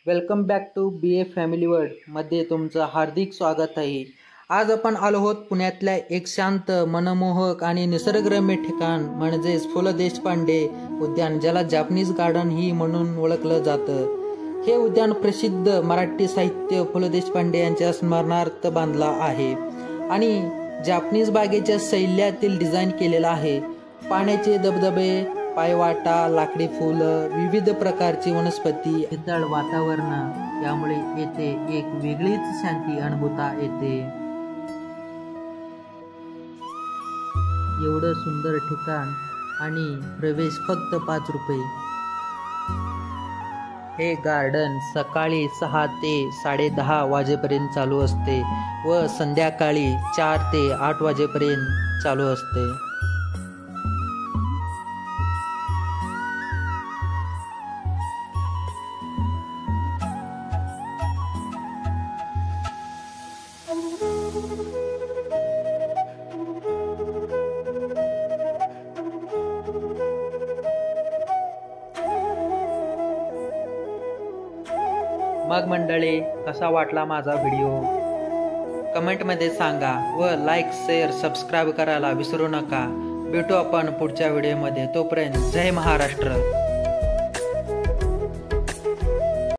Welcome back to be a family world मध्ये तुमचं हार्दिक स्वागत आहे। आज आपण आलो आहोत पुण्यातल्या एक शांत, मनमोहक आणि निसर्गरम्य ठिकाण म्हणजेच पु ल देशपांडे उद्यान, ज्याला जॅपनीज गार्डन ही म्हणून ओळखलं जातं। हे उद्यान प्रसिद्ध मराठी साहित्य पु ल देशपांडे यांच्या स्मरणार्थ बांधला आहे आणि जॅपनीज बागेच्या शैल्यातील डिझाईन केलेला आहे। पाण्याचे धबधबे, पायवाटा, लाकडी फुलं, विविध प्रकारची वनस्पती, शीतळ वातावरण यामुळे येथे एक वेगळीच शांती अनुभवता येते। एवढं सुंदर ठिकाण आणि प्रवेश फक्त 5 रुपये। हे गार्डन सकाळी 6 ते 10:30 वाजेपर्यंत चालू असते व संध्याकाळी 4 ते 8 वाजेपर्यंत चालू असते। मग मंडळी, कसा वाटला माझा व्हिडिओ कमेंटमध्ये सांगा व लाईक, शेअर, सबस्क्राईब करायला विसरू नका। भेटू आपण पुढच्या व्हिडिओमध्ये। तोपर्यंत जय महाराष्ट्र।